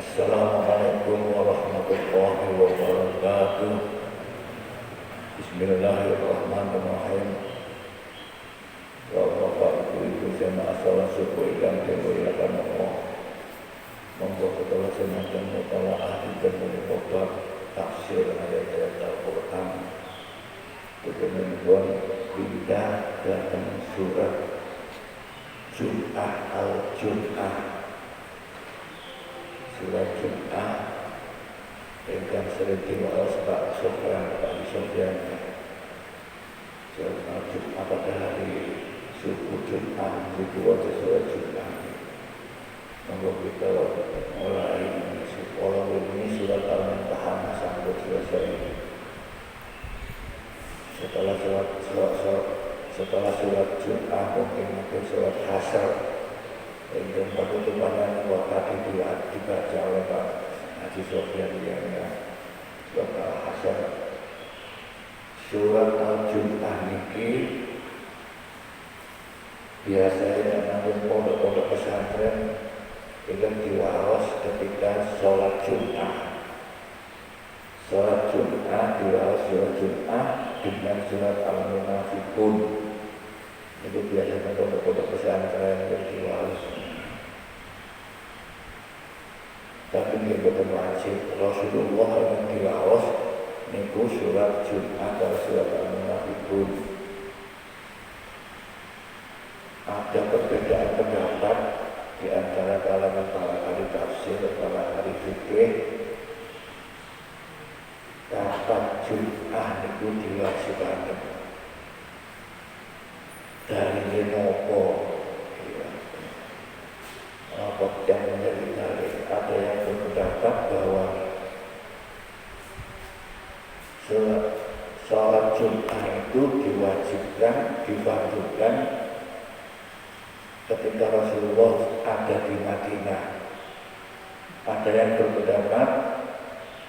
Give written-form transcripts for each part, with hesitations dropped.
Assalamualaikum warahmatullahi wabarakatuh. Bismillahirrahmanirrahim. Bapak Ibu jamaah salat subuh yang dimuliakan Allah. Monggo kita laksanakan mutalaah dan mencoba tafsir ayat-ayat Al-Quran. Kemudian pindah datang surat Jum'ah Al-Jum'ah. Surat Jum'ah yang sering diwawas Pak Sofyan. Surat Al-Jum'ah pada hari subuh Jum'ah dibuat surat Jum'ah. Monggo kita mulai sekolah ini surat Al-Mumtahanah sampai selesai. Setelah surat Jum'ah mungkin surat Hasyr. Dan penutupannya waktu dibaca oleh Pak Haji Sofyan yang surat Al-Hasyr. Surat Al-Jum'ah ini biasanya namun pondok-pondok pesantren yang diwawas ketika sholat Jum'ah. Sholat Jum'ah diwawas surat Jum'ah dengan surat Al-Munafiqun. Itu biasanya pondok-pondok pesantren yang diwawas. Tapi dia bukan wajib. Rasulullah yang diwawas niku surat Jum'ah dan surat Al-Munafiqun. Ada perbedaan pendapat di antara kalangan para ahli tafsir, para ahli fikih. Kapan Jum'ah niku diwajibkan? Dari nopo? Apa yang menjadi dalil? Ada yang berpendapat bahwa sholat Jum'ah itu diwajibkan, difardukan ketika Rasulullah ada di Madinah. Ada yang berpendapat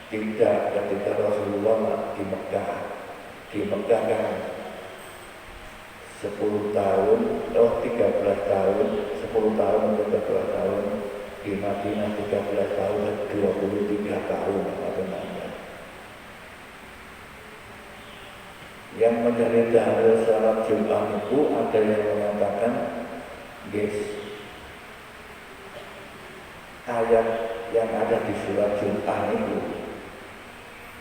tidak, ketika Rasulullah di Mekah. Di Mekah kan 10 tahun, 13 tahun, 10 tahun atau 13 tahun, di Madinah 13 tahun dan 23 tahun namanya. Yang menjadi dalil salat Jum'ah itu ada yang mengatakan ayat yang ada di surat Jum'ah itu,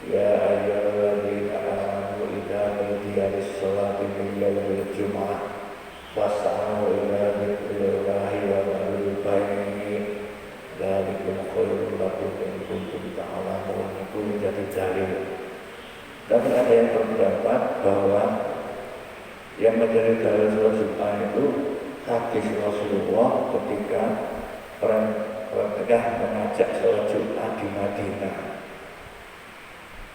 ya ayyuhalladzina amanu idza nudiya lis-sholati min yaumil jum'ah fas'au ila dzikrillahi wa dharul bai'i dzalikum khairul lakum in kuntum ta'lamun. Itu menjadi dalil. Tapi ada yang berpendapat bahwa yang menjadi dalil surat Jum'ah itu hadis Rasulullah ketika orang mengajak sholat Jum'ah di Madinah.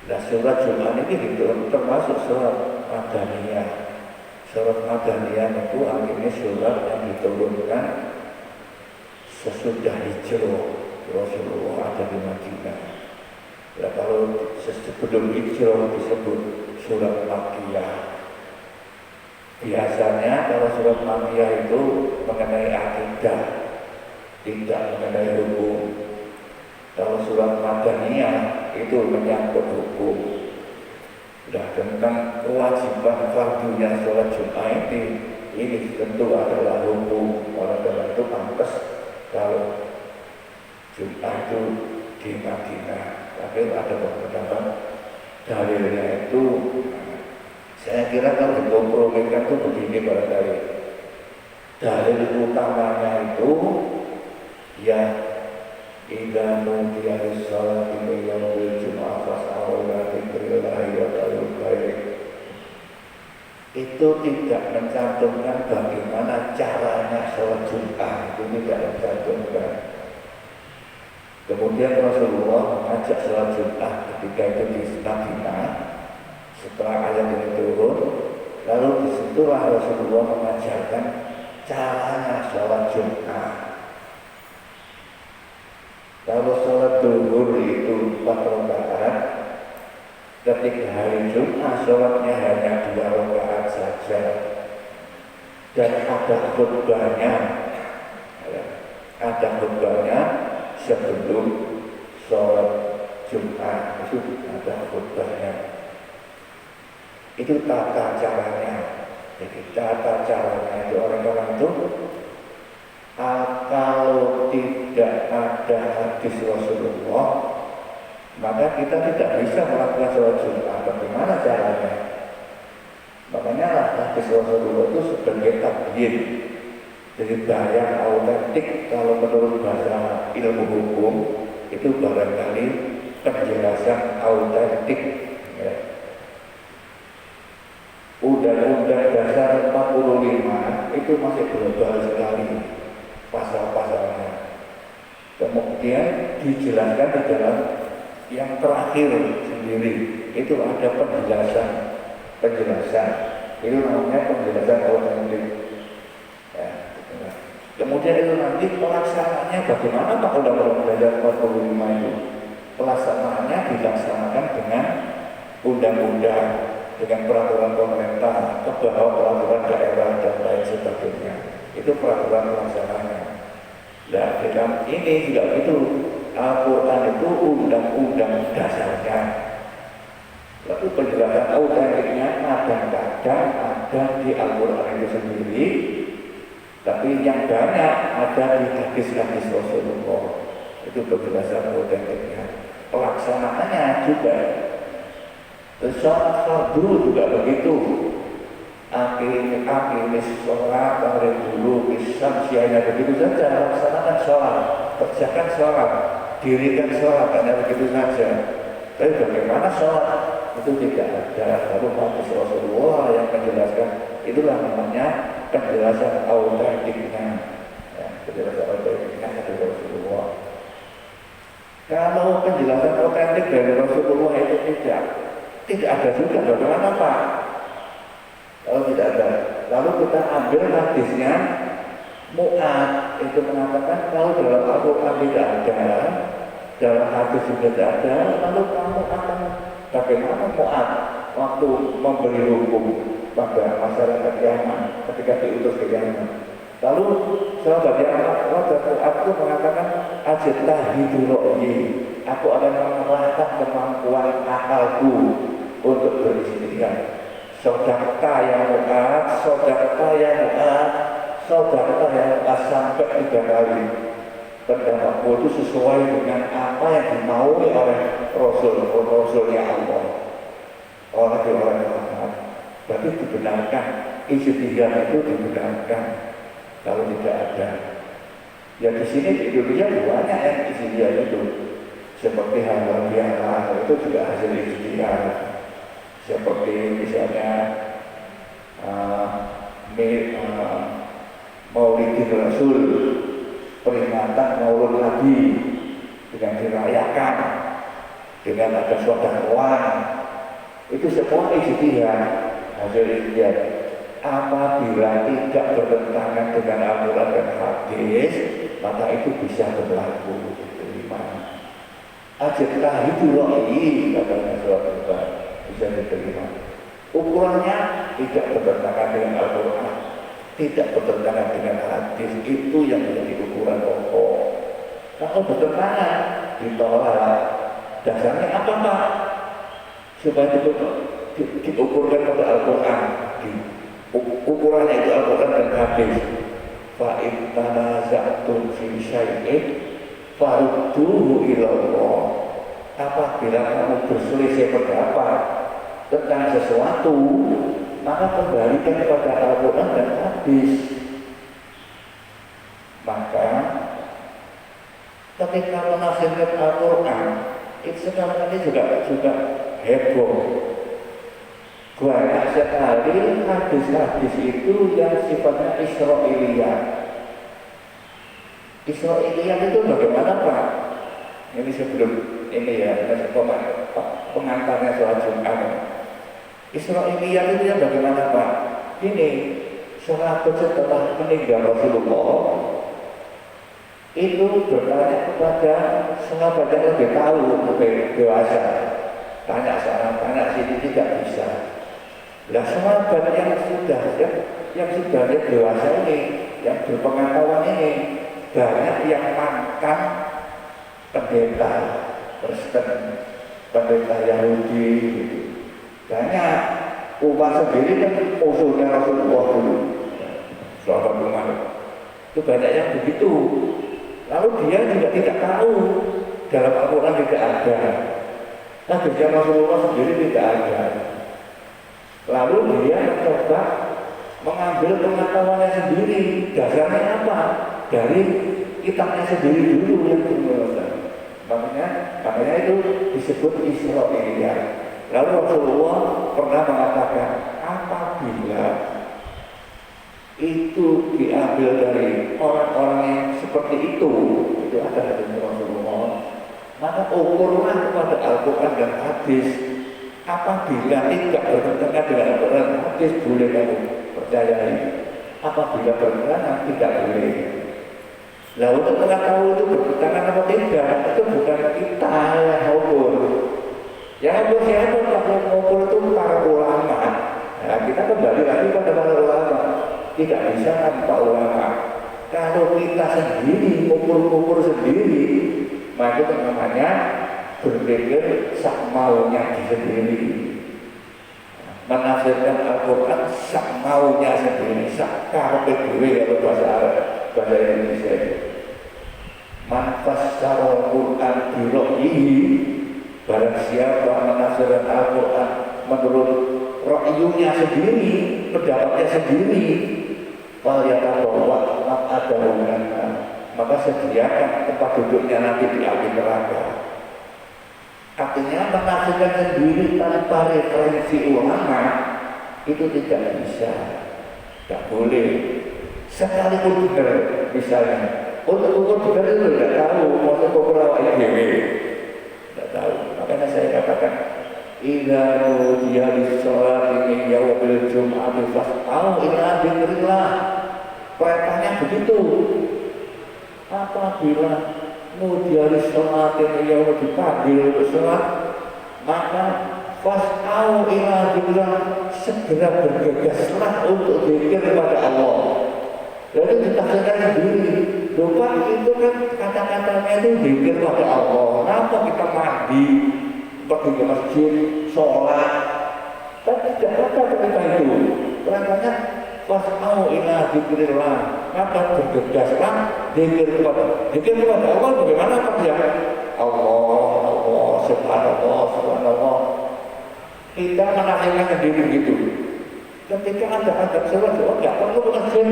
Nah, surat Jum'ah ini termasuk surat Madaniyah. Surat Madaniyah itu akhirnya surat yang diturunkan sesudah hijrah Rasulullah ada di Madinah. Nah, kalau sebelum hijrah disebut surat Makkiyah. Biasanya kalau surat Makkiyah itu mengenai akidah, tidak mengenai hukum. Kalau surat Madaniyah itu menyangkut hukum. Nah, tentang kewajiban fardunya sholat Jum'ah ini tentu adalah hukum. Oleh karena itu pantas kalau Jum'ah itu di Madinah. Tapi ada beberapa dalilnya itu. Saya kira kalau dikompromikan itu begini barangkali. Dalil utamanya itu ya idza nudiya lis-sholati min yaumil jum'ah fas'au ila dzikrillahi wa dharul bai'i. Itu tidak mencantumkan bagaimana caranya sholat Jum'ah, itu tidak mencantumkan. Kemudian Rasulullah mengajak sholat Jum'ah ketika itu di Madinah. Setelah ayat ini turun, lalu disitulah Rasulullah mengajarkan caranya sholat Jum'ah. Kalau sholat zuhur itu 4 rakaat, ketika hari Jum'ah sholatnya hanya 2 rakaat saja, dan ada khutbahnya sebelum sholat Jumat itu ada khutbahnya. Itu tata caranya. Jadi tata caranya itu orang-orang itu kalau tidak ada hadis Rasulullah, maka kita tidak bisa melakukan sholat Jumat. Bagaimana caranya? Makanya hadis Rasulullah itu sebagai tabyin, jadi bayang autentik. Kalau menurut bahasa ilmu hukum itu barangkali penjelasan autentik, ya. Undang-Undang Dasar 45 itu masih global sekali pasal-pasalnya. Kemudian dijelaskan di dalam yang terakhir sendiri itu ada penjelasan. Itu namanya penjelasan autentik. Ya, kemudian itu nanti pelaksanaannya bagaimana Pak Undang-Undang Dasar 45 itu? Pelaksanaannya dilaksanakan dengan undang-undang, dengan peraturan pemerintah, ke bawah peraturan daerah dan lain sebagainya. Itu peraturan pelaksananya. Nah, dalam ini juga itu Al-Quran itu undang-undang dasarnya. Lalu penjelasan autentiknya kadang-kadang ada di Al-Quran itu sendiri, tapi yang banyak ada di hadis-hadis Rasulullah. Itu penjelasan autentiknya. Pelaksanaannya juga. Sholat fardu juga begitu. Aqimis sholat dari dulu Islam sianya begitu saja. Laksanakan sholat, kerjakan sholat, dirikan sholat, hanya begitu saja. Tapi bagaimana sholat? Itu tidak ada. Lalu hadis Rasulullah yang menjelaskan. Itulah namanya penjelasan autentiknya. Ya, penjelasan autentiknya dari Rasulullah. Kalau penjelasan autentik dari Rasulullah itu tidak ada juga. Bagaimana Pak? Kalau tidak ada, lalu kita ambil hadisnya Mu'ad itu mengatakan kalau dalam Al-Quran tidak ada, dalam hadis juga tidak ada, lalu kamu akan bagaimana Mu'ad waktu memberi hukum pada masyarakat Yaman ketika diutus ke Yaman. Lalu sahabat Yaman aku mengatakan ajitlah hidro'i, aku akan mengerahkan kemampuan akalku untuk beristighfar. Saudara yang Mu'ad, saudara yang Mu'ad, saudara yang Mu'ad sampai 3 kali. Pendapatku itu sesuai dengan apa yang dimaui oleh Rasulnya Allah. Orang Muhammad. Berarti dibenarkan, ijtihad itu dibenarkan. Kalau tidak ada. Ya di sini di Indonesia banyak yang ijtihad itu. Seperti halal bihalal itu juga hasil ijtihad. Seperti misalnya Maulidin Rasul, peringatan Maulud Nabi dengan dirayakan dengan ada sedekah, itu semua ijtihad, hasil ijtihad. Apabila tidak bertentangan dengan Al-Quran dan hadis, maka itu bisa berlaku diterima. Ajatlah hidro'i katanya surat Al-Quran bisa diterima. Ukurannya tidak bertentangan dengan Al-Quran, tidak bertentangan dengan hadis, itu yang menjadi ukuran pokok. Kalau bertentangan ditolak. Dasarnya apa Pak? Supaya diukurkan pada Al-Quran. Ukurannya itu Al-Quran dan hadis. Fa in tanaza'tum fi syai'in farudduhu ila Allah. Apabila kamu berselisih pendapat tentang sesuatu, maka kembalikan kepada Al-Quran dan hadis. Maka ketika menafsirkan Al-Quran, itu sekarang ini juga heboh. Banyak sekali hadis-hadis itu yang sifatnya Israiliyah. Israiliyah itu bagaimana Pak? Ini sebelum ini ya, pengantarnya sholat Jumat. Israiliyah itu yang bagaimana Pak? Ini sahabat setelah meninggal Rasulullah itu bertanya kepada sahabat yang lebih tahu, lebih dewasa. Tanya sana, tanya sini, tidak bisa. Nah, sahabat yang sudah dewasa ini, yang berpengetahuan ini, banyak yang mantan pendeta, Kristen, pendeta Yahudi gitu. Banyak umat sendiri kan musuhnya Rasulullah dulu. Sahabat Umar itu banyak yang begitu. Lalu dia juga tidak tahu dalam Al-Quran tidak ada. Nah, kerja Rasulullah sendiri tidak ada. Lalu dia mencoba mengambil pengetahuannya sendiri. Dasarnya apa? Dari kitabnya sendiri dulu yang dimulai. Makanya itu disebut Israiliyat. Lalu Rasulullah pernah mengatakan, apabila itu diambil dari orang-orang yang seperti itu ada hadis Rasulullah, maka ukurlah kepada Al-Quran dan hadis. Apabila tidak bertentangan dengan Al-Quran dan hadis, boleh kamu percayai. Apabila bertentangan, tidak boleh. Lalu untuk mengetahui itu bertentangan atau tidak, itu bukan kita yang ukur. Yang ukur siapa? Yang ukur itu para ulama. Nah, kita kembali lagi pada para ulama. Tidak bisa tanpa ulama. Kalau kita sendiri ukur-ukur sendiri, maka itu namanya berpikir sak maunya sendiri. Menafsirkan Al-Quran sak maunya sendiri, sak karepe dhewe kalau bahasa Arab, bahasa Indonesia itu. Man fassara Al-Quran bi ra'yihi, barang siapa menafsirkan Al-Quran menurut ra'yunya sendiri, pendapatnya sendiri, wal yatabawa maq'adahu minan nar, maka sediakan tempat duduknya nanti di api neraka. Artinya menafsirkan sendiri tanpa referensi ulama itu tidak bisa, tidak boleh. Sekalipun benar, misalnya untuk ukur benar itu tidak tahu, mau ukur awak dewe tidak tahu. Makanya saya katakan, idza nudiya lis-sholati min yaumil jum'ati fas'au ila dzikrillah. Perintahnya begitu. Apabila nudiya lis-sholati min yaumil dipanggil untuk sholat, maka fas'au ila dzikrillah, segera bergegaslah untuk zikir kepada Allah. Lalu ditafsirkan sendiri. Lupa itu kan kata-katanya itu zikir kepada Allah. Kenapa kita mandi, pergi ke masjid, sholat? Tapi tidak ada ketika itu. Perintahnya fas'au ila dzikrillah, maka bergegaslah zikir kepada Allah. Bagaimana Pak ya? Allah, subhanallah, subhanallah. Kita menafsirkan sendiri begitu. Ketika ada sholat, tidak perlu masjid.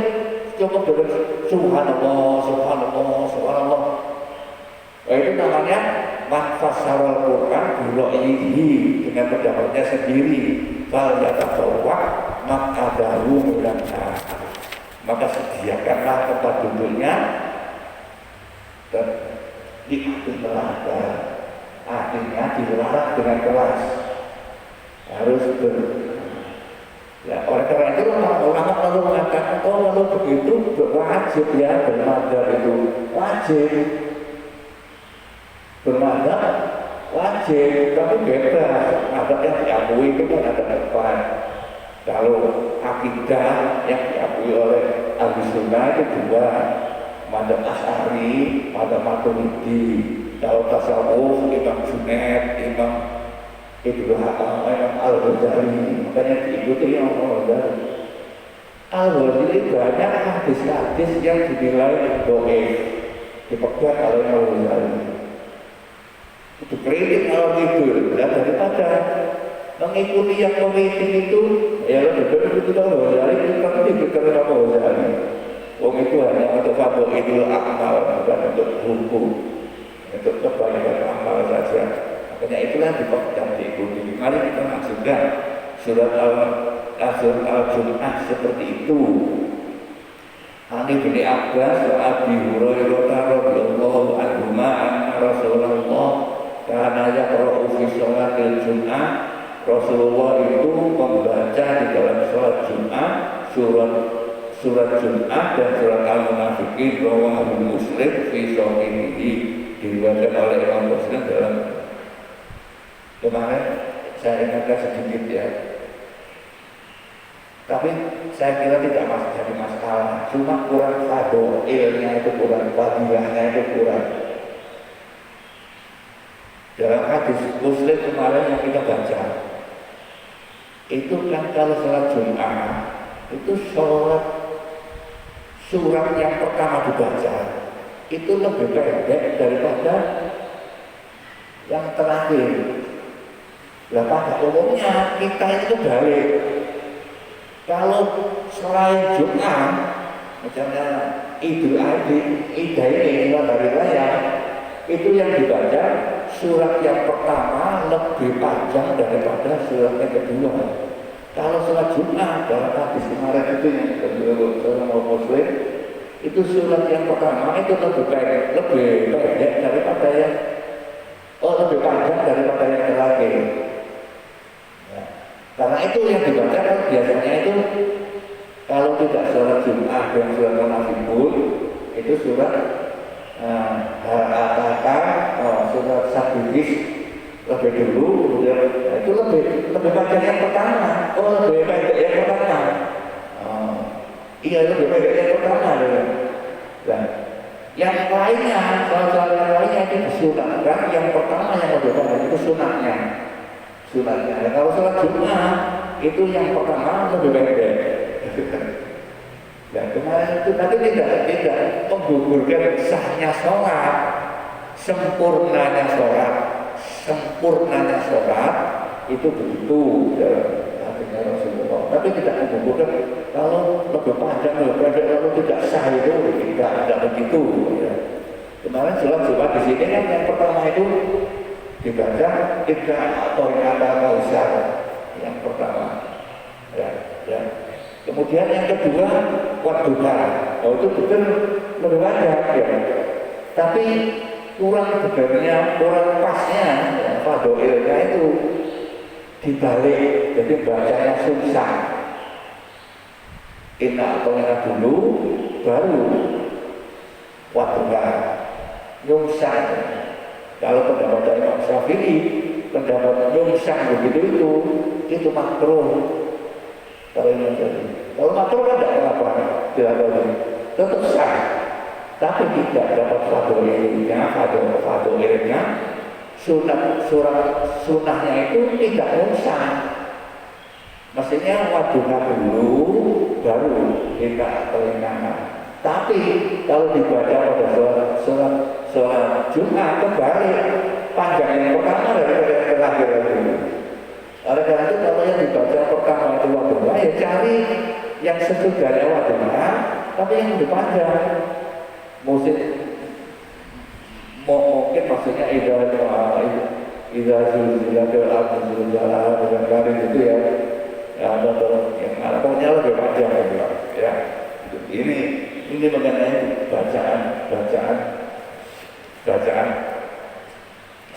Cukup dengan subhanallah, subhanallah, subhanallah. Nah, itu namanya man fassara Al-Quran bi ra'yihi, dengan pendapatnya sendiri. Fal yatabawwa maq'adahu minan nar, maka sediakanlah tempat duduknya dan di api neraka. Artinya dilarang dengan keras, harus ya, oleh karena itu ulama lalu mengatakan, oh kalau begitu wajib ya bermadzhab itu wajib, bermadzhab wajib, tapi bebas. Madzhab yang diakui itu kan ada depan. Kalau akidah yang diakui oleh Ahli Sunnah itu dua, madzhab Asy'ari, madzhab Maturidi. Kalau tasawuf Imam Junaid, Imam Ibnu Al-Ghazali, makanya diikuti yang Al-Ghazali. Al-Ghazali banyak hadis-hadis yang dinilai dhaif, dipegang oleh Al-Ghazali. Itu kritik kalau itu, dan daripada mengikuti yang pemimpin itu, ya lebih baik itu Al-Ghazali, kita dipegang oleh Al-Ghazali. Wong itu hanya untuk fadhilul a'mal, bukan untuk hukum, untuk kebaikan amal saja. Makanya itulah yang diikuti. Mari kita maksudkan surat Al-Jum'ah seperti itu. Ani bin Abbas wa Abi Hurairah radhiyallahu anhuma anna Rasulullah kana yaqra'u fi sholatil Jum'ah. Rasulullah itu membaca di dalam sholat Jum'ah surat Jum'ah dan surat Al-Munafiqin, rawahu Muslim fi sahihihi, diriwayatkan oleh Imam Muslim dalam. Kemarin saya ingatkan sedikit ya, tapi saya kira tidak jadi masalah, cuma kurang fadilnya itu kurang, fadilahnya itu kurang. hadis Muslim kemarin yang kita baca, itu kan kalau sholat Jumat itu sholat surat yang pertama dibaca itu lebih pendek daripada yang terakhir. Nah, pada umumnya kita itu balik. Kalau selain Jumat, misalnya Idul Adha, ini hari raya, itu yang dibaca surat yang pertama lebih panjang daripada surat yang kedua. Kalau sholat Jumat, dalam hadis kemarin itu yang kedua Muslim, itu surat yang pertama itu lebih pendek daripada yang lebih panjang daripada yang terakhir. Ya. Karena itu yang dibaca biasanya itu kalau tidak sholat Jumat yang surat Munafikun itu surat surat Sabidis lebih dulu, itu lebih panjang yang pertama. Lebih pendek yang pertama. Iya, lebih pendek yang pertama. Nah, yang lainnya, soal yang lainnya itu disunatkan. Yang pertama yang lebih pendek itu sunatnya. Nah, kalau sholat Jumat itu yang pertama lebih pendek. Dan kemarin itu tapi tidak menggugurkan sahnya sholat, sempurnanya sholat itu begitu artinya Rasulullah. Tapi tidak menggugurkan kalau lebih panjang lebih pendek lalu tidak sah itu tidak begitu. Ya. Kemarin sholat Jumat di sini kan yang pertama itu dibaca tiga atau kata kausar yang pertama. Ya. Kemudian yang kedua wadduha, itu betul lebih banyak ya. Tapi kurang benernya, kurang pasnya, ya, fadoilnya itu dibalik, jadi bacanya susah. Inna atau inna dulu, baru wadduha, nyungsang. Kalau pendapat Imam Syafi'i, pendapat nyungsang begitu itu makruh. Kalau makruh kan tidak apa-apa, tidak boleh, tetap sah, tapi tidak dapat fadoilnya, sunahnya itu tidak usah. Mestinya wadduha dulu, baru kita atau inana. Tapi kalau dibaca pada sholat Jumat kembali panjang yang pertama daripada yang terakhir lagi. Oleh karena itu kalau yang dibaca pertama itu wadduha, ya cari yang sesudahnya wadduha, tapi yang lebih panjang. Mungkin maksudnya idza zulzilatil ardu zilzalaha dengan kali itu ya. Ya ada yang pokoknya lebih panjang ya. Ini mengenai bacaan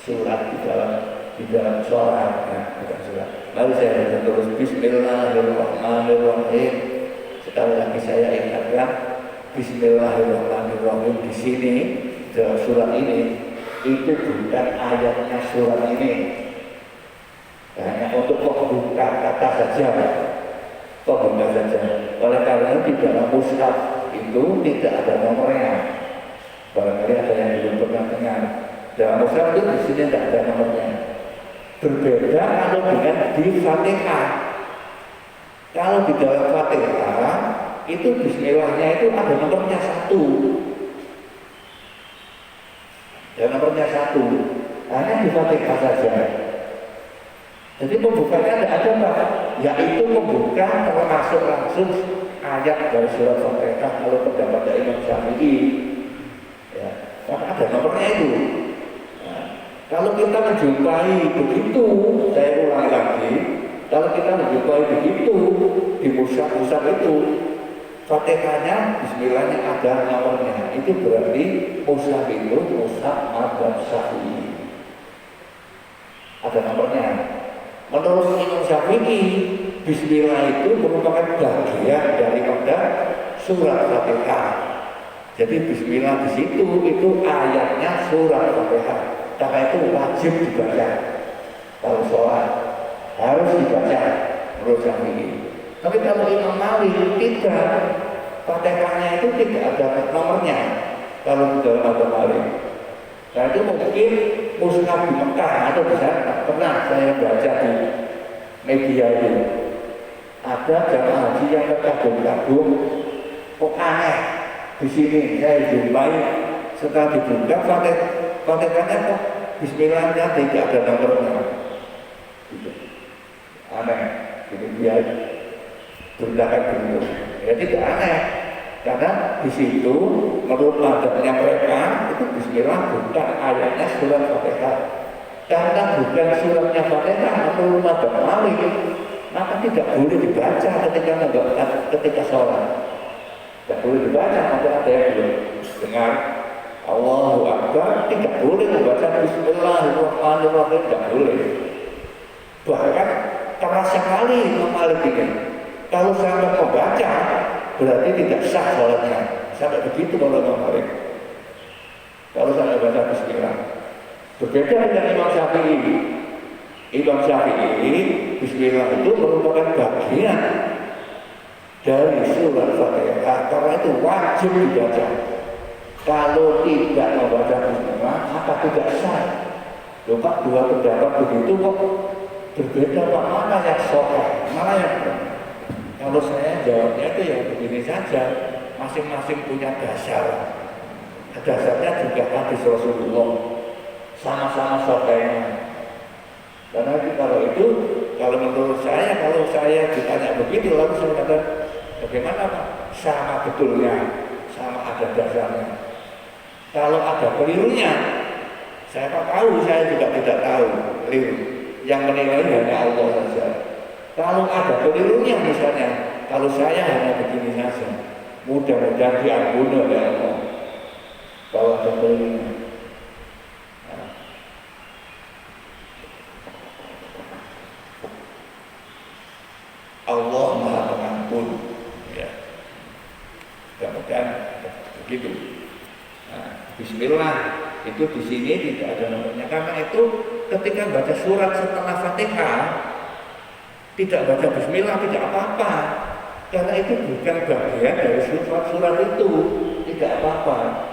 surat di dalam sholat, ya, bukan surat. Lalu saya baca terus Bismillahirrahmanirrahim. Sekali lagi saya ingatkan Bismillahirrahmanirrahim di sini dalam surat ini itu bukan ayatnya surat ini. Hanya untuk membuka kata saja. Oleh karena di dalam mushaf itu tidak ada nomornya. Barangkali ada yang belum pernah dengar. Dalam mushaf itu di sini tidak ada nomornya. Berbeda kalau dengan di Fatihah. Kalau di dalam Fatihah itu Bismillahnya itu ada nomornya 1. Dan nomornya 1. Hanya di Fatihah saja. Jadi pembukanya ada Pak, yaitu membuka termasuk langsung ayat dari surat Fatihah kalau pendapat Imam Syafi'i. Ya, maka ada nomornya itu. Kalau kita menjumpai begitu, saya ulangi lagi, kalau kita menjumpai begitu di mushaf-mushaf itu, Fatihahnya, Bismillahnya ada nomornya, itu berarti mushaf itu mushaf madzhab Syafi'i. Ada nomornya. Menurut Imam Syafi'i, Bismillah itu merupakan bagian daripada surat Fatihah. Jadi Bismillah di situ itu ayatnya surat Fatihah. Karena itu wajib dibaca. Kalau sholat harus dibaca menurut Syafi'i. Tapi kalau Imam Malik tidak, Fatihahnya itu tidak ada nomornya. Kalau di dalam Imam Malik. Nah itu mungkin mushaf di Mekah satu misalnya pernah saya baca di media itu ada jamaah haji yang terkagum-kagum, kok aneh di sini saya jumpai setelah dibuka fatihahnya kok Bismillahnya tidak ada nomornya, gitu. Aneh, jadi dia berudakan begitu. Ya tidak aneh, karena di situ menurut mazhabnya mereka itu Bismillah bukan ayatnya surat Fatihah. Karena bukan suratnya Fatihah menurut mazhab Malik, maka tidak boleh dibaca ketika sholat. Tidak boleh dibaca, maka ada yang belum dengar Allahu Akbar, tidak boleh membaca Bismillahirrahmanirrahim, tidak boleh. Bahkan keras sekali Imam Malik ini. Kalau sampai membaca, berarti tidak sah sholatnya. Sampai begitu kalau Imam Malik. Kalau sampai baca Bismillah. Berbeda dengan Imam Syafi'i. Imam Syafi'i, Bismillah itu merupakan bagian dari surat Fatihah, karena itu wajib dibaca. Kalau tidak membaca Bismillah, maka tidak sah. Loh Pak, dua pendapat begitu kok berbeda Pak, mana yang sahih, mana yang benar? Kalau saya jawabnya itu ya begini saja, masing-masing punya dasar. Dasarnya juga hadis Rasulullah, sama-sama sahihnya. Karena kalau menurut saya, kalau saya ditanya begitu, lalu saya katakan, bagaimana Pak? Sama betulnya, sama ada dasarnya. Kalau ada kelirunya, saya tahu, saya juga tidak tahu keliru. Yang menilai hanya Allah saja. Kalau ada kelirunya misalnya, kalau saya hanya begini saja, mudah-mudahan diampuni oleh Allah. Kalau ada kelirunya. Allah Maha Pengampun, ya. Mudah-mudahan begitu. Nah, Bismillah itu di sini tidak ada nomornya. Karena itu ketika baca surat setelah Fatihah tidak baca Bismillah tidak apa-apa. Karena itu bukan bagian dari surat itu, tidak apa-apa.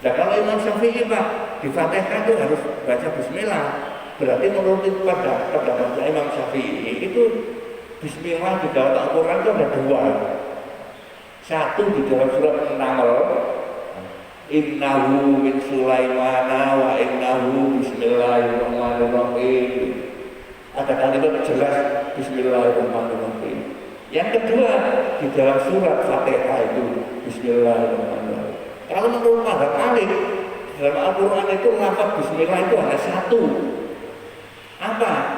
Nah kalau Imam Syafi'i Pak di Fatihah itu harus baca Bismillah. Berarti menurut pendapat Imam Syafi'i itu Bismillah di dalam Al-Quran itu ada dua. Satu di dalam surat An-Naml, Innahu min Sulaimana wa innahu Bismillahirrahmanirrahim. Ada kalimat jelas Bismillahirrahmanirrahim. Yang kedua di dalam surat Fatihah itu Bismillahirrahmanirrahim. Kalau menurut mazhab Malik di dalam Al-Quran itu lafaz Bismillah itu hanya satu. Apa?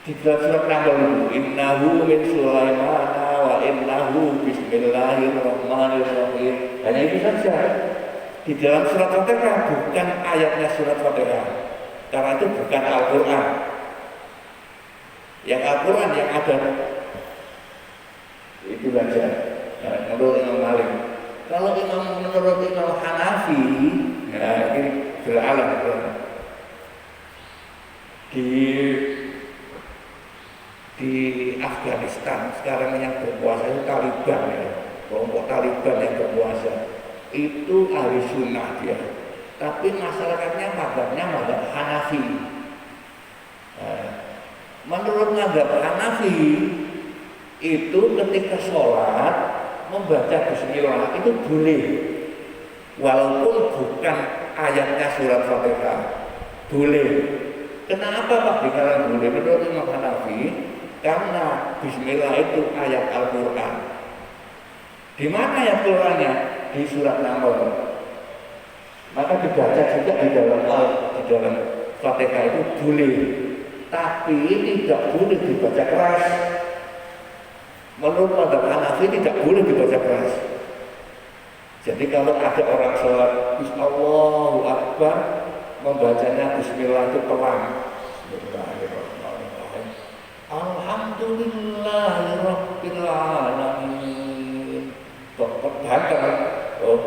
Di dalam surat Naml, Innahu min Sulaimana wa innahu Bismillahirrahmanirrahim. Hanya itu saja. Di dalam surat Fatihah bukan ayatnya surat Fatihah, karena itu bukan Al-Quran. Yang Al-Quran yang ada itu saja. Menurut Imam Malik. Kalau menurut Imam Hanafi, ya ini beralam di Afghanistan sekarang yang berkuasa itu Taliban, ya, kelompok Taliban yang berkuasa itu ahli sunnah dia, tapi masyarakatnya mazhab Hanafi. Menurut mazhab Hanafi itu ketika sholat membaca Bismillah itu boleh, walaupun bukan ayatnya surat Fatihah, boleh. Kenapa Pak dikatakan boleh? Menurut Imam Hanafi, karena Bismillah itu ayat Al-Quran. Di mana ayat Qurannya? Di surat Naml. Maka dibaca juga di dalam Fatihah itu boleh, tapi tidak boleh dibaca keras. Menurut mazhab Hanafi tidak boleh dibaca keras. Jadi kalau ada orang sholat Allahu Akbar, membacanya Bismillah itu pelan. Alhamdulillahirabbil alamin. Oh,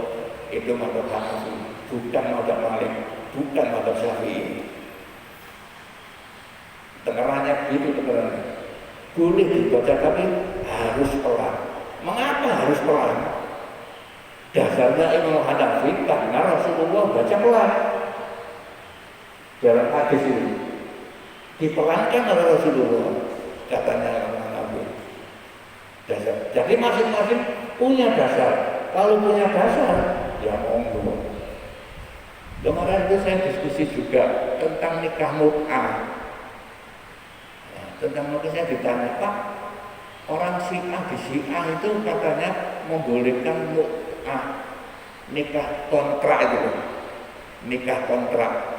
itu mazhab Hanafi, bukan mazhab Malik, bukan mazhab Syafi'i. Dengarannya begitu dengarannya. Boleh dibaca tapi harus pelan. Mengapa harus pelan? Dasarnya Imam Hanafi karena Rasulullah baca pelan. dalam hadis ini diperankan oleh Rasulullah, katanya Nabi. Dasar. Jadi masing-masing punya dasar. Kalau punya dasar, ya monggo. Kemarin itu saya diskusi juga tentang nikah mut'ah. Tentang mut'ah saya ditanya, Pak, orang Syiah di Syiah itu katanya membolehkan mut'ah, nikah kontrak itu, nikah kontrak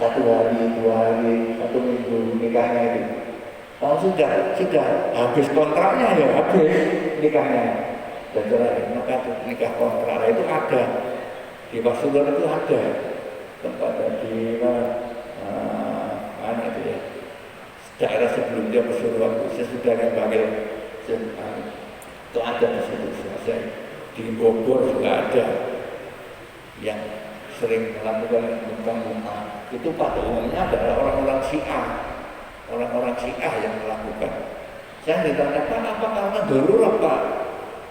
1 hari, 2 hari, 1 minggu nikahnya itu. Kalau sudah habis kontraknya ya habis nikahnya. Dan maka nikah kontrak itu ada di Pasuruan, itu ada tempatnya di mana itu ya, daerah sebelumnya Pasuruan, sesudahnya Bangil itu ada di situ. Di Bogor juga ada yang sering melakukan mut'ah. Itu pada umumnya adalah orang-orang Syiah yang melakukan. Saya ditanya, apa karena darurat, Pak?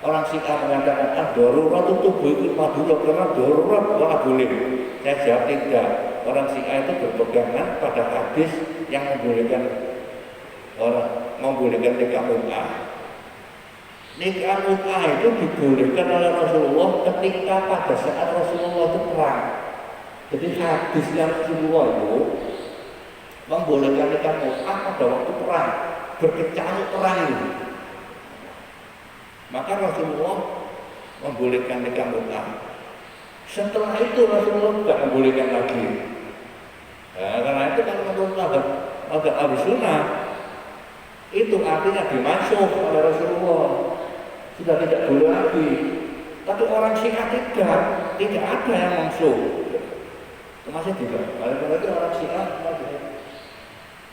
Orang Syiah mengatakan darurat itu begitu dulu karena darurat wah boleh. Saya jawab tidak. Orang Syiah itu berpegangan pada hadis yang membolehkan nikah mut'ah. Nikah mut'ah itu dibolehkan oleh Rasulullah ketika pada saat Rasulullah itu perang. Jadi hadisnya Rasulullah itu membolehkan nikah mut'ah pada waktu perang, berkecamuk perang itu. Maka Rasulullah membolehkan nikah mut'ah. Setelah itu Rasulullah tidak membolehkan lagi. Karena itu kan menurut agak ahli sunnah, itu artinya dimansuh oleh Rasulullah, sudah tidak boleh lagi. Tapi orang Syiah tidak ada yang mansuh. Masih tidak. Karena itu orang Syiah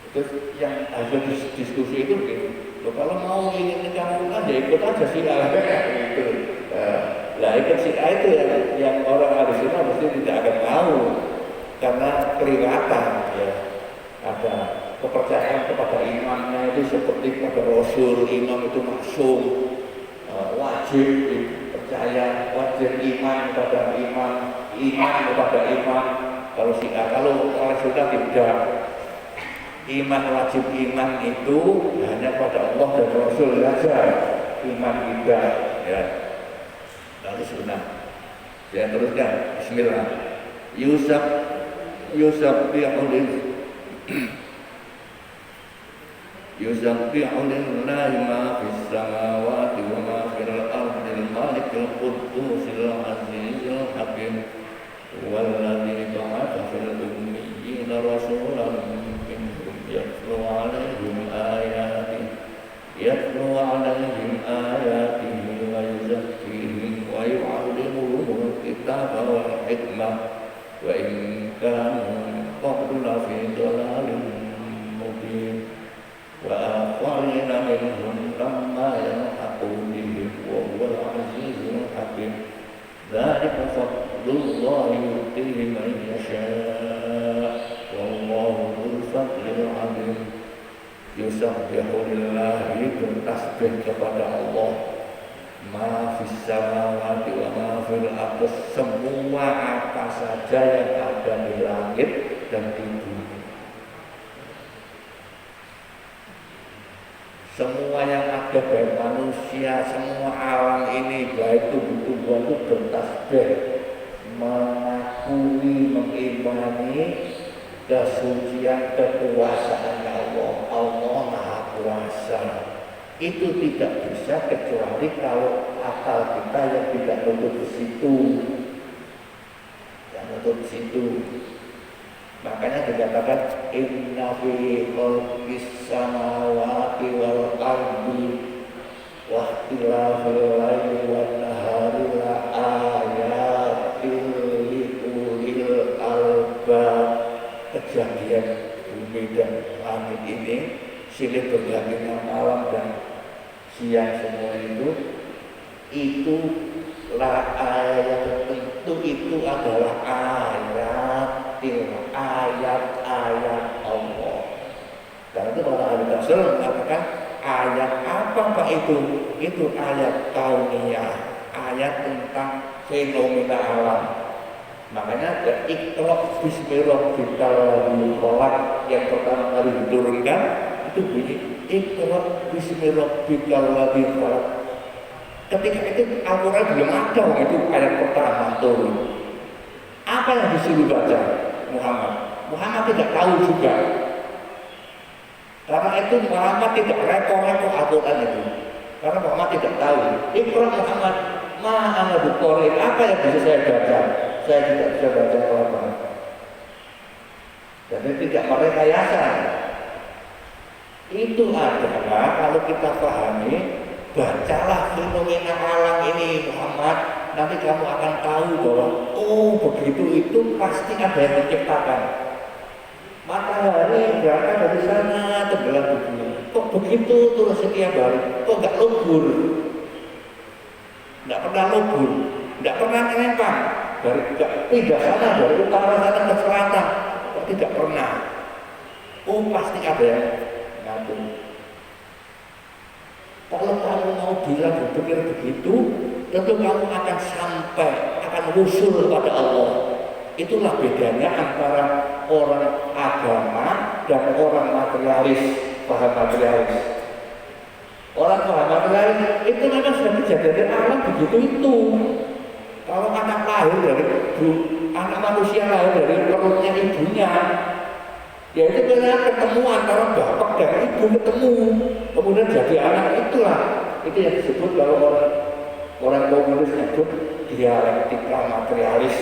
terus yang hasil diskusi itu gitu. Kalau mau ingin nikah mut'ah ya ikut aja Syiah gitu. Lah ikut Syiah itu yang orang ahli sunnah mesti tidak akan mau, karena kelihatan ya ada kepercayaan kepada imamnya itu seperti pada Rasul, imam itu maksum, wajib dipercaya, wajib iman kepada imam, iman kepada imam. Kalau Syiah, kalau ahli sunnah tidak. Iman wajib iman itu hanya pada Allah dan Rasul saja. Iman kita ya. Lalu sunnah. Saya teruskan. Bismillah. Yusabbihu lillahi ma fis samawati wa ma fil ardi al-malikil qudusil azizil hakim. Walladzi ba'atha fil ummiyina rasulan يتلو عليهم آياته ويزكيهم ويعلمهم الكتاب والحكمة وإن كانوا من قبل لفي ضلال مبين وآخرين منهم لما يلحقوا بهم وهو العزيز الحكيم ذلك فضل الله يؤتيه من يشاء والله ذو الفضل العظيم. Yusabbihu lillahi, bertasbih kepada Allah, ma fis samawati wa ma fil ardi, semua apa saja yang ada di langit dan di bumi. Semua yang ada baik manusia, semua alam ini baik tumbuh-tumbuhan itu bertasbih, mengakui, mengimani kesucian kekuasaan Allah. Allah Maha Kuasa. Itu tidak bisa kecuali kalau akal kita yang tidak nutup di situ, yang nutup di situ. Makanya dikatakan inna fi khalqis samawati wal ardi wa ikhtilafil laili wan nahari la ayatin li ulil albab. Kejadian bumi dan langit ini, silih bergantinya malam dan siang semua itu lah ayat, tentu itu adalah ayat-ayat Allah. Karena itu para ahli tafsir mengatakan ayat apa Pak itu? Itu ayat kauniyah, ayat tentang fenomena alam. Makanya Iqra bismi rabbikal ladzi khalaq yang pertama kali diturunkan itu bunyi Iqra bismi rabbikal ladzi khalaq. Ketika itu Al-Quran belum ada, itu ayat pertama turun. Apa yang disuruh baca Muhammad? Muhammad tidak tahu juga. Karena itu Muhammad tidak reko-reko Al-Quran itu. Karena Muhammad tidak tahu. Iqra Muhammad, ma'ana biqari, apa yang bisa saya baca? Saya tidak bisa baca Al-Quran. Jadi tidak merekayasa. Itu adalah kalau kita pahami, bacalah fenomena alam ini Muhammad, nanti kamu akan tahu bahwa oh begitu itu pasti ada yang menciptakan. Matahari berangkat dari sana tenggelam begini. Kok begitu terus setiap hari? Kok nggak lubur? Nggak pernah lubur, nggak pernah menempel. Dari pindah sana dari utara sana ke selatan, kok tidak pernah? Oh pasti ada yang ngatur. Kalau kamu mau bilang berpikir begitu, tentu kamu akan sampai, akan usul pada Allah. Itulah bedanya antara orang agama dan orang materialis, paham materialis. Orang paham materialis itu memang sudah kejadian alam begitu itu. Kalau anak lahir dari anak manusia lahir dari perutnya ibunya, ya itu benar ketemu antara bapak dan ibu ketemu, kemudian jadi anak, itulah itu yang disebut kalau orang komunis nyebut dialektika materialis.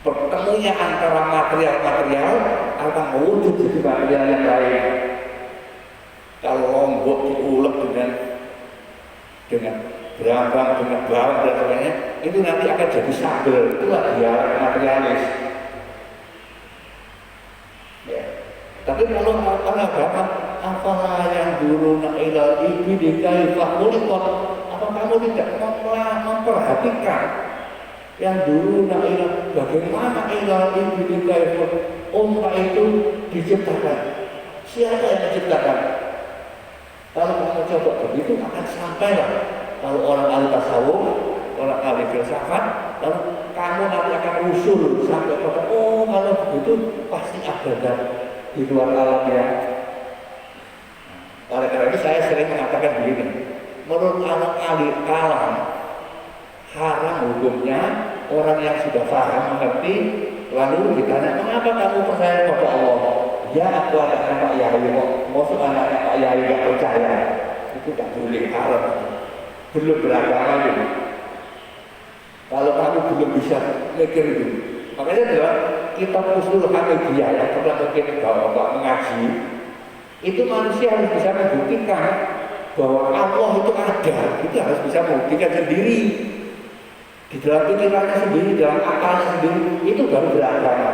Pertemunya antara material akan mewujud jadi material yang lain. Kalau lombok diulek dengan berambang, dengan bawang dan sebagainya, itu nanti akan jadi sambal. Itulah dialek materialis. Ya. Tapi kalau orang agama, apalah yang dulu ilal ibidi kaifa khuliqat, apa kamu tidak memperhatikan yang dulu ilal bagaimana ilal ibidi kaifa unta itu diciptakan? Siapa yang menciptakan? Kalau kamu coba begitu akan sampailah. Kalau orang ahli tasawuf, orang ahli filsafat, lalu kamu nanti akan usul sampai pada oh kalau begitu pasti ada di luar alam ya. Oleh karena itu saya sering mengatakan begini, menurut anak ahli alam haram hukumnya orang yang sudah paham mengerti lalu ditanya mengapa kamu percaya pada Allah? Ya aku anaknya Pak Yahya, maksud anaknya Pak Yahya tidak percaya, itu tidak boleh, haram. Belum beragama itu. Kalau kamu belum bisa mikir itu, makanya adalah kitab usul Hamidiyah yang pernah mungkin bapak mengaji, itu manusia harus bisa membuktikan bahwa Allah itu ada, itu harus bisa membuktikan sendiri di dalam pikirannya sendiri, dalam akalnya sendiri, itu baru beragama.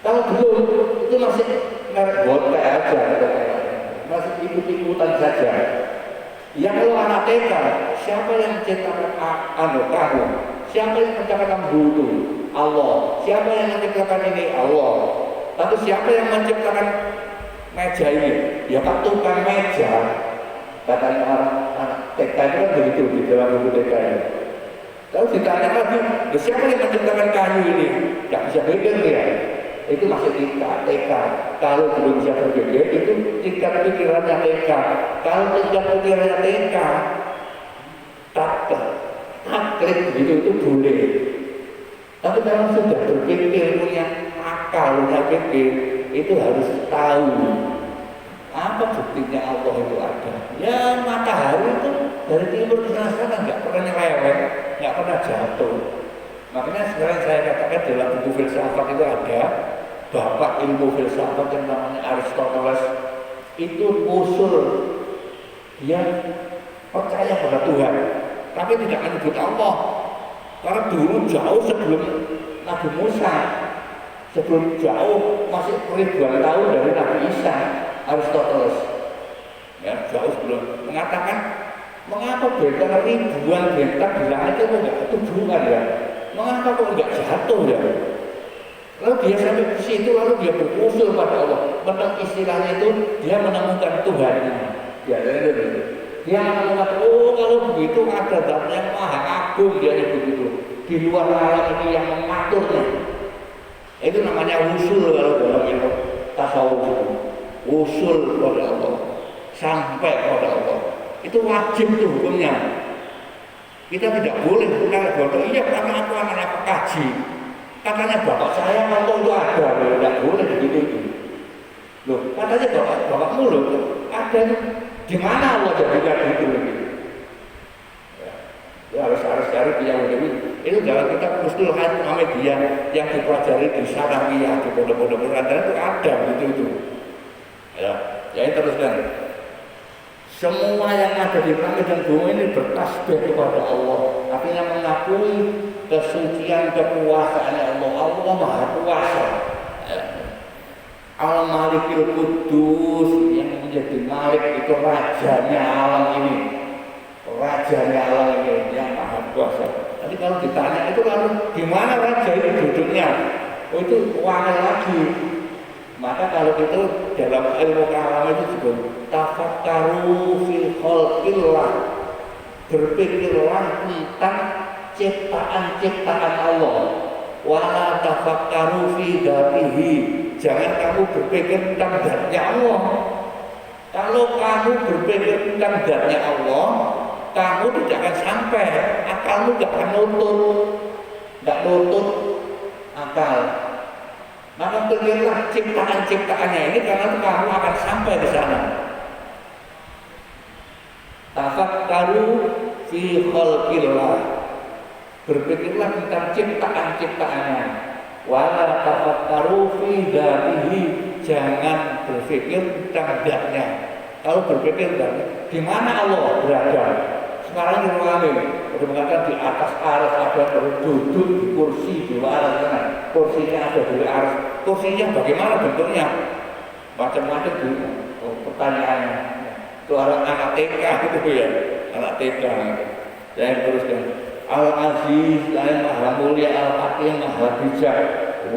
Kalau belum, itu masih merek botek aja, masih ikut-ikutan saja. Ya kalau anak TK, siapa yang menciptakan kamu? Siapa yang menciptakan bulu? Allah. Siapa yang menciptakan ini? Allah. Tapi siapa yang menciptakan meja ini? Ya Pak tukang meja. Katanya anak TK itu kan begitu di dalam buku TK ini. Lalu ditanya lagi, siapa yang menciptakan kayu ini? Tidak bisa mikir ya. Itu masih TK. Kalau belum bisa berpikir itu tingkat pikirannya TK. Kalau tingkat pikirannya TK taklid begitu itu boleh. Tapi kalau sudah berpikir, punya akal, punya pikir, itu harus tahu apa buktinya Allah itu ada. Ya matahari itu dari timur ke sana nggak pernah nyeleweng, nggak pernah jatuh. Makanya sekarang saya katakan dalam buku filsafat itu ada bapak ilmu filsafat yang namanya Aristoteles, itu usul dia percaya pada Tuhan, tapi tidak menyebut Allah. Karena dulu jauh sebelum Nabi Musa, sebelum jauh masih ribuan tahun dari Nabi Isa, Aristoteles, ya jauh sebelum mengatakan mengapa bintang ribuan bintang di langit itu enggak ketujuan ya? Mengapa kok enggak jatuh ya? Lalu dia sampai ke situ, lalu dia berusul pada Allah. Menang istilahnya itu dia menemukan Tuhan. Ya, dia menemukan, oh kalau begitu ada zat yang maha agung, dia begitu. di luar alam ini yang mengaturnya. Itu namanya usul kalau dalam ilmu tasawuf. Usul kepada Allah, sampai kepada Allah. Itu wajib tuh hukumnya. Kita tidak boleh pulang bodoh. Iya, karena aku anak pekaji. Katanya bapak saya Allah itu ada, tidak boleh begitu itu. Loh, katanya bapakmu loh ada. Di mana Allah jadikan itu begitu? Ya, harus cari yang lebih. Itu dalam kitab Ushul Muhammadiyah yang dipelajari di Sanawiyah, di pondok-pondok pesantren itu ada begitu itu. Ya teruskan. Semua yang ada di langit dan bumi ini bertasbih kepada Allah. Artinya mengakui kesucian kekuasaan Allah. Allah Maha Kuasa. Al-Malikil Kudus yang menjadi Malik itu rajanya alam ini. Rajanya alam ini yang Maha Kuasa. Nanti kalau ditanya itu lalu di mana raja itu duduknya? Oh itu wangi lagi. Maka kalau itu dalam ilmu kalam itu disebut tafakkaru fi khalqillah, berpikirlah tentang ciptaan-ciptaan Allah. Wala tafakkaru fi dzatihi, jangan kamu berpikir tentang zatnya Allah. Kalau kamu berpikir tentang zatnya Allah, kamu tidak akan sampai, akalmu tidak akan nutut akal. Maka pikirlah ciptaan-ciptaannya ini karena kamu akan sampai di sana. Tafakkaru fi khalqillah, berpikirlah tentang ciptaan-ciptaannya. Wala tafakkaru fi dzatihi, jangan berpikir tentang zatnya. Kalau berpikir tentang di mana Allah berada. Sekarang di ruangan ini, udah mengatakan di atas aras ada duduk di kursi di aras sana. Kursinya ada di aras. Kursinya bagaimana bentuknya? Macam-macam di pertanyaannya. Itu anak TK itu ya, anak TK. Saya teruskan. Al-Aziz, yang Maha Mulia, Al-Hakim, Maha Bijak.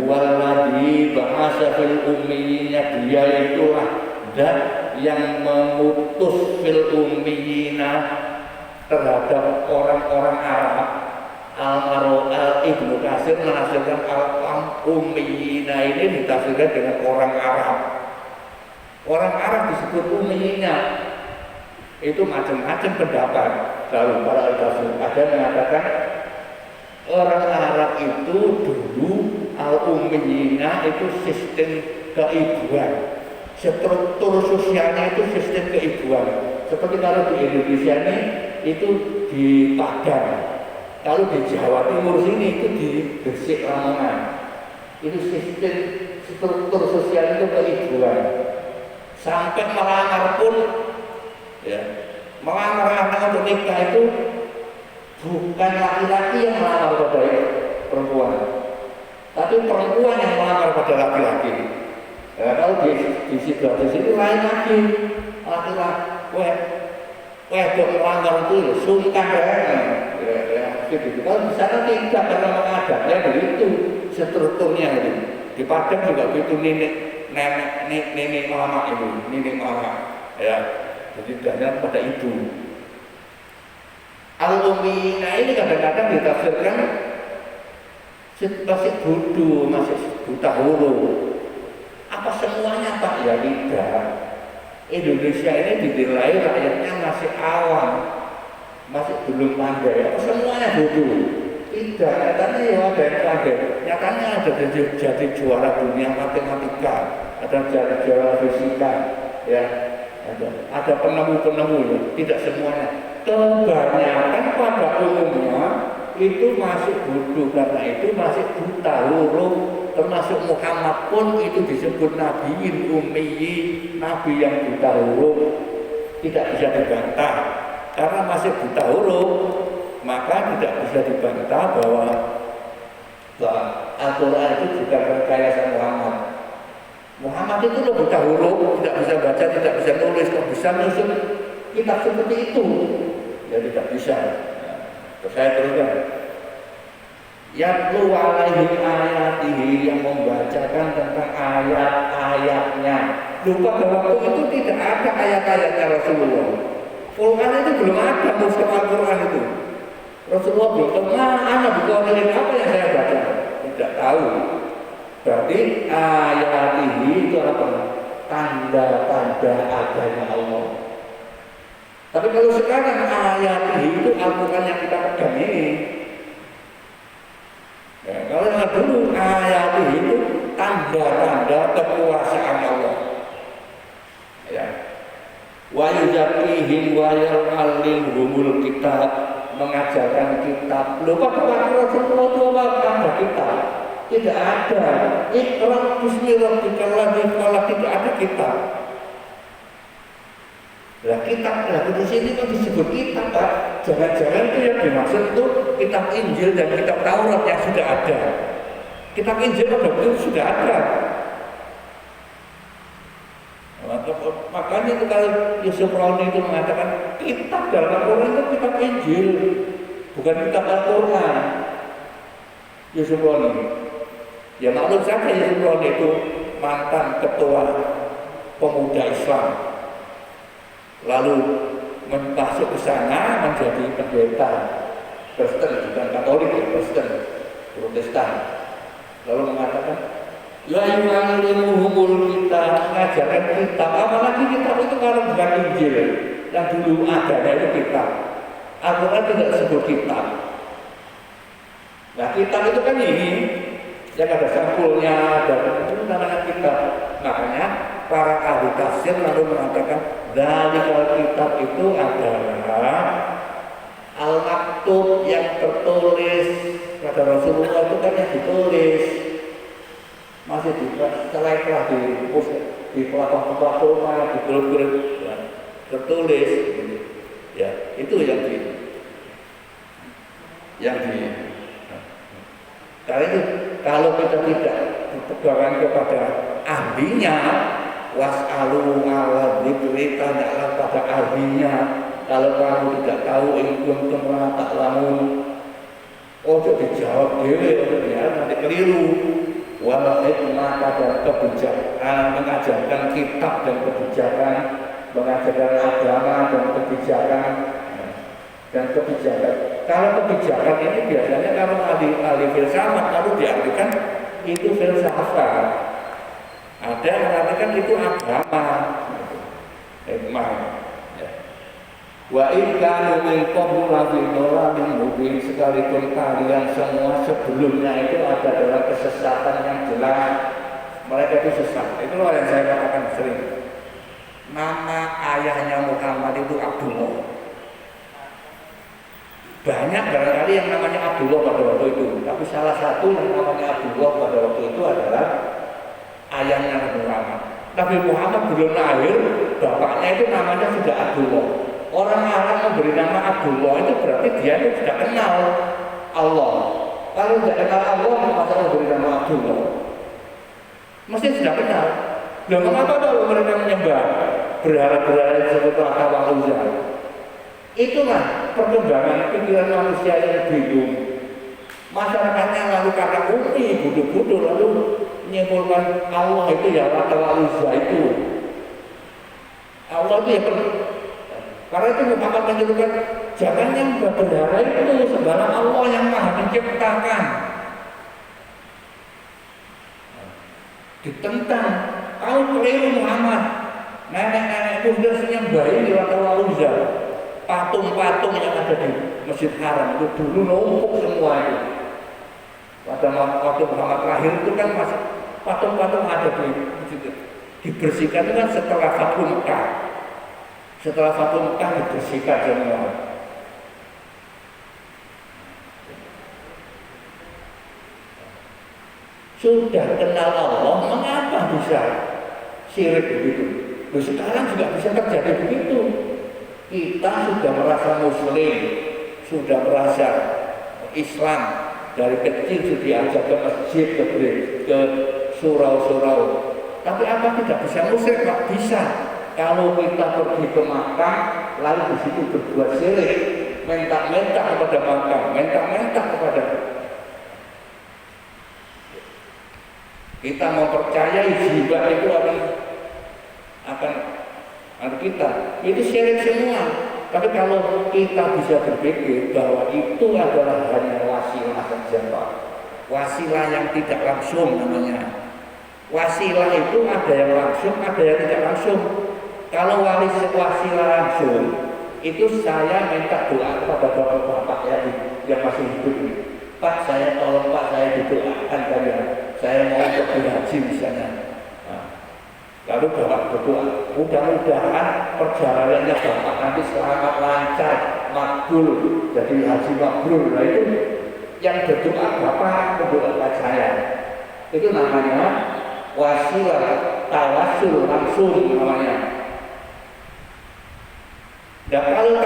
Waladhi bahasa fil ummiyina, dia itulah dan yang memutus fil ummiyina terhadap orang-orang Arab. Ibnu Katsir menafsirkan ummiyina ini ditafsirkan dengan orang Arab. Orang Arab disebut ummiyina. Itu macam-macam pendapat. Lalu para tafsir ada yang mengatakan orang Arab itu dulu al-ummiyina itu sistem keibuan. Struktur sosialnya itu sistem keibuan. Seperti kalau di Indonesia ini itu di Padang. Kalau di Jawa Timur sini itu di Gresik Lamongan. Itu sistem struktur sosial itu keibuan. Sampai melamar pun ya, melamar anak untuk nikah itu bukan laki-laki yang melamar pada perempuan, tapi perempuan yang melamar pada laki-laki. Ya, kalau di sini lain lagi, laki-laki wedok melamar itu sungkan gitu. Kalau di sana tidak, karena mengadapnya begitu strukturnya itu. Di Padang juga begitu nenek mama ibu, nenek mama, ya. Jadi hanya pada ibu. Al-ummiyina ini kadang-kadang ditafsirkan masih bodoh, masih buta huruf. Apa semuanya Pak? Ya tidak. Indonesia ini dinilai rakyatnya masih awam, masih belum pandai. Apa semuanya bodoh? Tidak. Nyatanya ya ada yang pandai. Nyatanya ada jadi juara dunia matematika, ada jadi juara fisika, ya. Ada penemu-penemu, tidak semuanya. Kebanyakan pada umumnya itu masih bodoh, karena itu masih buta huruf. Termasuk Muhammad pun itu disebut nabiin ummiyi, nabi yang buta huruf, tidak bisa dibantah karena masih buta huruf. Maka tidak bisa dibantah bahwa Al-Quran itu bukan rekayasa Muhammad. Muhammad itu loh buta huruf, tidak bisa baca, tidak bisa nulis, kok bisa nulis kitab seperti itu? Ya tidak bisa. Terus saya teruskan. Yatlu alaihi ayatihi, yang membacakan tentang ayat-ayatnya. Lupa bahwa waktu itu tidak ada ayat-ayatnya Rasulullah. Quran itu belum ada, mushaf Al-Quran itu. Rasulullah belum tahu, anak bukan apa yang saya baca, tidak tahu. Berarti ayat ini itu apa? Tanda-tanda adanya Allah. Tapi kalau sekarang ayat ini itu Al-Quran yang kita pegang ini. Ya, kalau yang dulu ayat ini itu tanda-tanda kekuasaan Allah. Ya. Wa yuzakihim wa yu'allimhumul kitab, mengajarkan kitab. Lupa kepada Rasulullah itu apa kitab? Tidak ada. Iqra bismi rabbikal ladzi khalaq, tidak ada kitab. Lah kitab di sini kan disebut kitab, Pak. Jangan-jangan itu yang dimaksud itu kitab Injil dan kitab Taurat yang sudah ada. Kitab Injil pada itu sudah ada. Makanya itu kalau Yusuf Roni itu mengatakan kitab dalam Al-Quran itu kitab Injil, bukan kitab Al-Quran. Yusuf Roni, ya maklum saja Yusuf Roni itu mantan ketua pemuda Islam, lalu masuk ke sana menjadi pendeta Kristen, bukan Katolik, Kristen, Protestan, lalu mengatakan ya yu'allimuhumul kitab, mengajarkan kitab. Apalagi kitab itu kalau bukan Injil yang dulu ada itu kitab. Al-Quran tidak sebut kitab. Nah kitab itu kan ini yang ada sampulnya, dan itu namanya kitab. Makanya para ahli tafsir lalu mengatakan dzalikal kitab itu adalah al-maktub yang tertulis pada Rasulullah, itu kan yang ditulis. Masih setelah di platform di grup ya, tertulis gitu. Ya itu yang di karena itu kalau kita tidak berpegangan kepada ahlinya, was'alu ala dzikri, tanyalah pada ahlinya. Kalau kamu tidak tahu ilmu la ta'lamun, ojo dijawab dhewe ya, nanti keliru. Wal hikmah, pada kebijakan, mengajarkan kitab dan kebijakan, mengajarkan agama dan kebijakan. Kalau kebijakan ini biasanya kalau ahli filsafat kalau diartikan itu filsafat. Ada yang mengatakan itu agama, hikmah. Wa in kanu min qablu la fi dhalalin mubin, sekalipun kalian semua sebelumnya itu ada dalam kesesatan yang jelas, mereka itu sesat. Itulah yang saya katakan sering. Nama ayahnya Muhammad itu Abdullah. Banyak barangkali yang namanya Abdullah pada waktu itu, tapi salah satu yang namanya Abdullah pada waktu itu adalah ayahnya Muhammad. Nabi Muhammad belum lahir, bapaknya itu namanya sudah Abdullah. Orang Arab memberi nama Abdullah itu berarti dia itu sudah kenal Allah. Kalau tidak kenal Allah, masa memberi nama Abdullah? Mesti sudah kenal. Loh, kenapa kalau mereka menyembah berhala-berhala seperti Al-Uzza? Itulah perkembangan pikiran manusia yang bingung. Masyarakatnya lalu karena bodoh-bodoh lalu menyimpulkan Allah itu ya Al-Uzza itu. Allah itu ya karena itu Muhammad menyebutkan jangan yang berhala itu, sembarang Allah yang Maha menciptakan. Ditentang, kau keliru Muhammad. Nenek-nenek itu sudah menyembah di Al-Uzza. Patung-patung yang ada di Masjid Haram itu dulu numpuk semua itu. Pada waktu Muhammad lahir itu kan masih patung-patung ada di masjid. Dibersihkan itu kan setelah Fathu Mekah. Setelah Fathu Mekah dibersihkan semua. Sudah kenal Allah, mengapa bisa syirik begitu? Loh, sekarang juga bisa terjadi begitu. Kita sudah merasa Muslim, sudah merasa Islam, dari kecil sudah diajak ke masjid, ke surau-surau. Tapi apa tidak bisa musyrik? Pak, bisa. Kalau kita pergi ke Makkah, lalu di situ berbuat syirik, minta-minta kepada Makkah, minta-minta kepada kita mempercayai jiwa itu akan kita. Itu syirik semua. Tapi kalau kita bisa berpikir bahwa itu adalah hanya wasilah saja, Pak. Wasilah yang tidak langsung namanya. Wasilah itu ada yang langsung, ada yang tidak langsung. Kalau wasilah langsung, itu saya minta doa kepada bapak-bapak yang masih hidup. Pak, saya tolong Pak, saya didoakan kalian. Saya mau pergi haji misalnya. Lalu bapak berdoa, mudah-mudahan perjalanannya bapak nanti selamat lancar, makbul, jadi haji makbul. Nah itu yang berdoa bapak mendoakan saya. Itu namanya wasilah tawasul langsung namanya. Dan kalau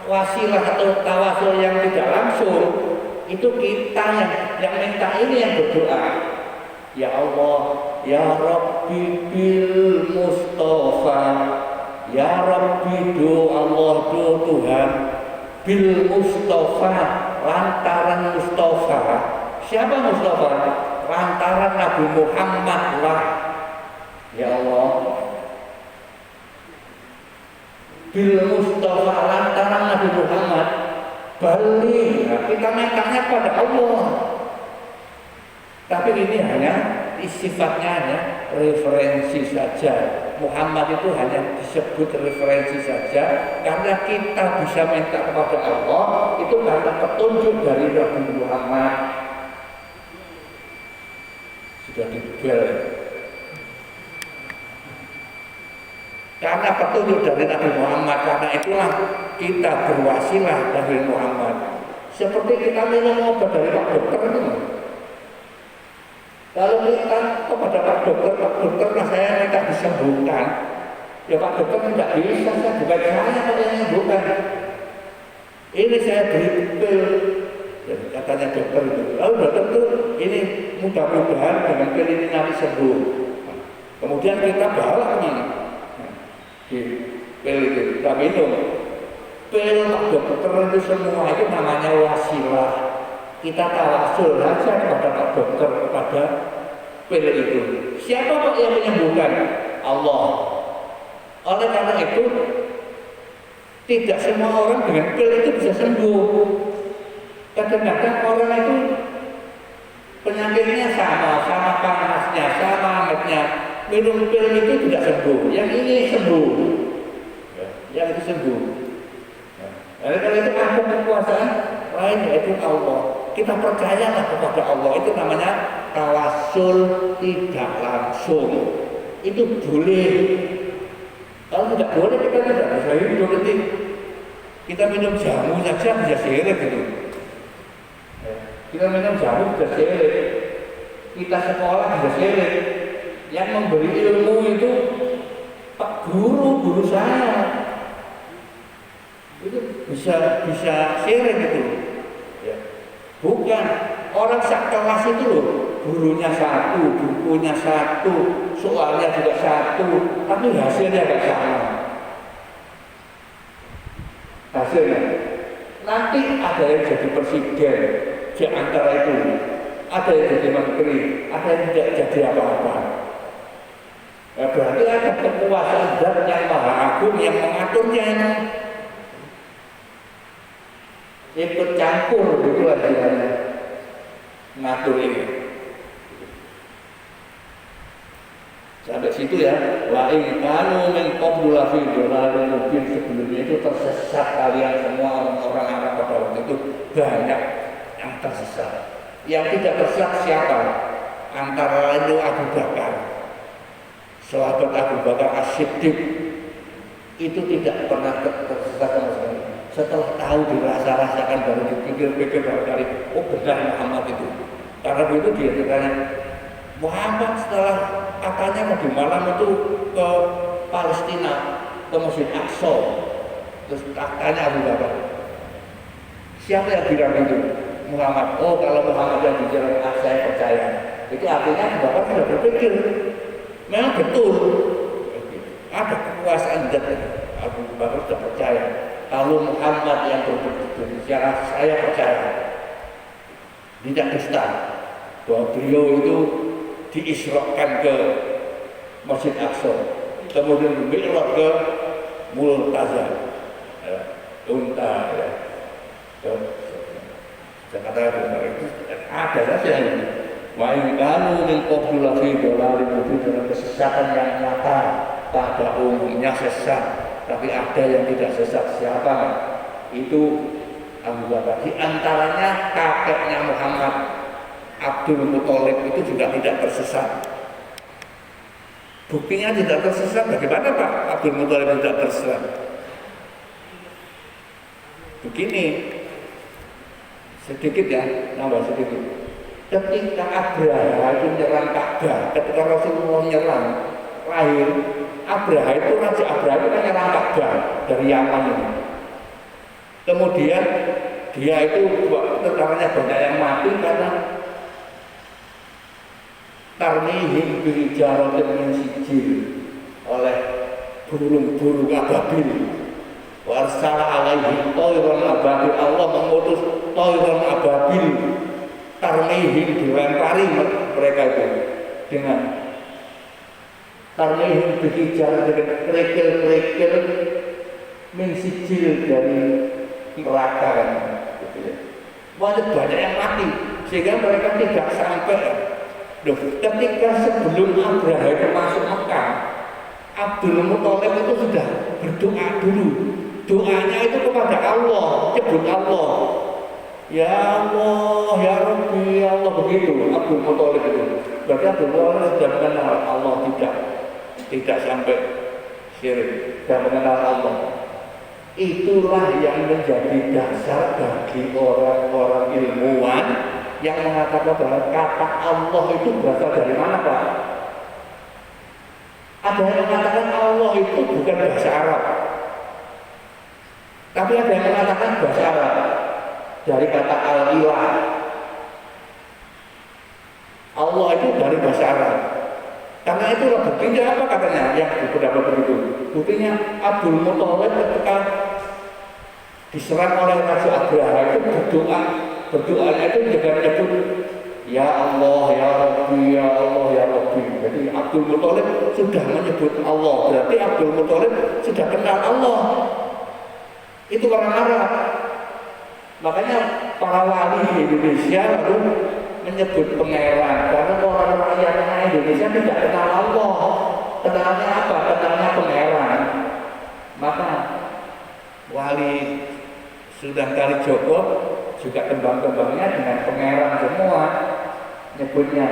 wasilah atau tawasul yang tidak langsung, itu kita yang minta ini yang berdoa. Ya Allah, ya Rabbi bil Mustafa, ya Rabbi do Allah do Tuhan bil Mustafa, lantaran Mustafa. Siapa Mustafa? Lantaran Nabi Muhammad lah. Ya Allah, bil Mustafa, lantaran Nabi Muhammad. Balik, nah, kita mintanya pada Allah. Tapi ini hanya sifatnya hanya referensi saja. Muhammad itu hanya disebut referensi saja karena kita bisa minta kepada Allah itu karena petunjuk dari Nabi Muhammad. Sudah dibel. Karena petunjuk dari Nabi Muhammad, karena itulah kita berwasilah dari Muhammad. Seperti kita minum obat dari Pak Dokter itu. Kalau kita kepada Pak Dokter, nah saya minta disembuhkan. Ya Pak Dokter tidak bisa, saya bukan saya yang menyembuhkan. Ini saya beri pil, ya, katanya dokter itu. Lalu dokter itu, ini mudah-mudahan dengan pil ini nanti sembuh. Kemudian kita bawa kemana? Di pil itu, kita minum. Pil Pak Dokter itu semua itu namanya wasilah. Kita tawasul saja kepada Pak Dokter, kepada pil itu. Siapa Pak yang menyembuhkan? Allah. Oleh karena itu, tidak semua orang dengan pil itu bisa sembuh. Kadang-kadang orang itu penyakitnya sama panasnya, sama hangatnya. Minum pil itu tidak sembuh. Yang ini sembuh. Yang itu sembuh. Oleh karena itu ada kekuasaan lain yaitu Allah. Kita percayalah kepada Allah, itu namanya tawasul tidak langsung. Itu boleh. Kalau tidak boleh kita tidak bisa hidup nanti. Kita minum jamu saja bisa sirik gitu. Kita minum jamu bisa sirik. Kita sekolah bisa sirik. Yang memberi ilmu itu Pak guru saya. Itu bisa sirik gitu. Bukan, orang sekelas itu loh, gurunya satu, bukunya satu, soalnya juga satu, tapi hasilnya tidak sama. Hasilnya, nanti ada yang jadi presiden di antara itu, ada yang jadi menteri, ada yang tidak jadi apa-apa. Ya, berarti ada kekuasaan zat yang maha agung yang mengaturnya. Ikut campur gitu istilahnya ngatur ini. Sampai situ ya. Wa in kanu min qablu fi dhalalin mubin, sebelumnya itu tersesat kalian semua orang-orang Arab pada waktu itu banyak yang tersesat. Yang tidak tersesat siapa? Antara lain itu Abu Bakar. Sahabat Abu Bakar As-Siddiq itu tidak pernah tersesat sama sekali. Setelah tahu dirasa-rasakan baru dipikir-pikir barangkali, oh benar Muhammad itu. Karena itu dia katanya Muhammad setelah katanya tadi malam itu ke Palestina, ke Masjid Aqsa, terus katanya Abu Bakar. Siapa yang bilang itu? Muhammad. Oh kalau Muhammad yang bicara, saya percaya. Itu artinya Abu Bakar sudah berpikir, memang betul ada kekuasaan zat. Abu Bakar sudah percaya. Kalau Muhammad yang berbicara, saya percaya tidak dusta bahwa beliau itu diisrokan ke Masjid Aqsa, kemudian Mi'raj ke multazam, ya, unta, ya. Jakarta itu ada saja ini. Wa in kanu min qablu fi dhalalin mubin, dalam kesesatan yang nyata, pada umumnya sesat, tapi ada yang tidak sesat. Siapa? Itu Abu Bakar. Di antaranya kakeknya Muhammad, Abdul Muthalib, itu juga tidak tersesat. Buktinya tidak tersesat. Bagaimana Pak Abdul Muthalib tidak tersesat? Begini, sedikit ya, nambah sedikit. Ketika Abraha itu menyerang Ka'bah, ketika Rasulullah menyerang lahir, Abraha itu Raja Abraha itu kan menyerang Ka'bah dari Yaman ini. Kemudian dia itu tentaranya banyak yang mati karena tarmihim bihijarotin min sijil, oleh burung-burung ababil. Warsala alaihi tayran ababil, Allah mengutus tayran ababil, tarmihim, dilempari mereka itu dengan tarmihim bihijar, dengan kerikil-kerikil min sijil, dari neraka kan, gitu ya. Banyak yang mati sehingga mereka tidak sampai. Loh, ketika sebelum Abraha itu masuk Mekah, Abdul Muthalib itu sudah berdoa dulu. Doanya itu kepada Allah, nyebut Allah. Ya Allah, ya Rabbi, ya Allah, begitu Abdul Muthalib itu. Berarti Abdul Muthalib sudah mengenal Allah, tidak sampai syirik, sudah mengenal Allah. Itulah yang menjadi dasar bagi orang-orang ilmuwan yang mengatakan bahwa kata Allah itu berasal dari mana, Pak? Ada yang mengatakan Allah itu bukan bahasa Arab, tapi ada yang mengatakan bahasa Arab, dari kata al-ilah. Allah itu dari bahasa Arab. Karena itulah buktinya apa katanya yang beberapa begitu. Buktinya Abdul Muthalib ketika diserang oleh Raja Abraha itu berdoanya itu dengan menyebut ya Allah, ya Rabbi, ya Allah, ya Rabbi. Jadi Abdul Muthalib sudah menyebut Allah, berarti Abdul Muthalib sudah kenal Allah. Itu orang Arab. Makanya para wali di Indonesia lalu menyebut pangeran, karena orang rakyatnya Indonesia tidak kenal Allah. Kenalnya apa? Kenalnya pangeran. Maka wali Sunan Kalijogo juga kembang-kembangnya dengan pangeran semua nyebutnya.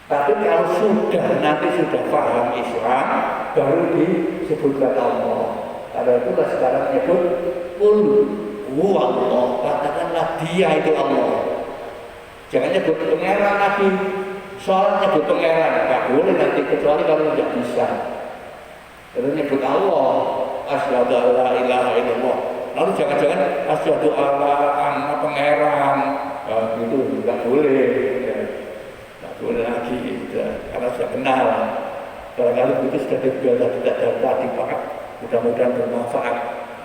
Tapi kalau nanti sudah paham Islam, baru disebutkan Allah. Karena itulah sekarang menyebut Qul huwallah, katakanlah dia itu Allah. Jangan nyebut pangeran lagi. Soal nyebut pangeran nggak boleh nanti, kecuali kalau tidak bisa. Terus nyebut Allah, asyhadu alla ilaha illallah. Lalu jangan-jangan asyhadu alla anna pangeran, gitu nggak boleh, ya. Nggak boleh lagi, ya. Karena sudah kenal. Barangkali itu sudah dibiasa tidak dari tadi Pak. Mudah-mudahan bermanfaat.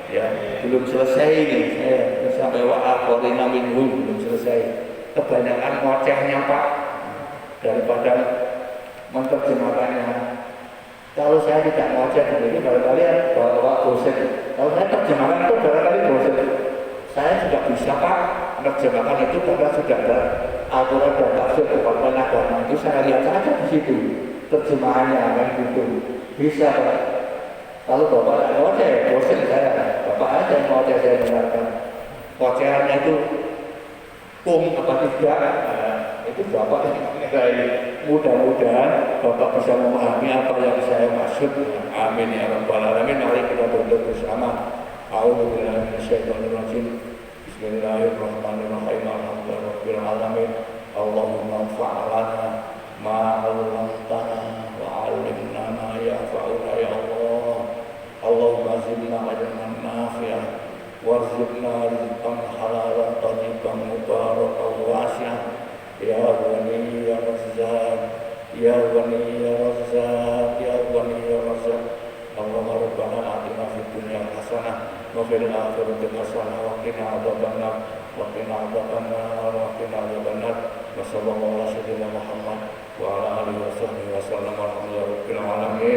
Ya, belum selesai ini. Sampai wa'akhorina minhum belum selesai. Kebanyakan ngocehnya Pak daripada menerjemahkannya. Kalau saya tidak ngoceh begini, barangkali bawa bosen. Kalau saya terjemahkan itu barangkali bosen. Saya juga bisa Pak menerjemahkan itu karena sudah ada aturan dan tafsir Departemen Agama itu, saya lihat saja di situ terjemahannya kan gitu. Bisa Pak. Kalau Bapak tidak ngoceh, bosen saya. Bapak aja yang ngoceh, saya dengarkan. Ngocehannya itu apa tidak, itu Bapak yang menilai. Mudah-mudahan Bapak bisa memahami apa yang saya maksud. Amin ya rabbal alamin. Mari kita berdoa bersama. A'udzubillahi minasyaitonir rajim. Bismillahirrahmanirrahim. Alhamdulillahirabbil alamin. Allahumma fa'alana ma 'allamtana wa 'allimna ma yanfa'una ya Allah. Allahumma zidna ilman nafi'an warzuqna rizqan halalan thayyiban mubarakan wasi'an. Ya Ghani ya Razzaq, ya Ghani ya Razzaq, ya Ghani ya Razzaq. Allahumma rabbana atina fid dunya hasanah wa fil akhirati hasanah wa qina adzabannar wa qina adzabannar wa qina adzabannar. Wa sallallahu ala sayyidina Muhammad wa ala alihi wa sahbihi wa sallam. Alhamdulillahirabbil alamin.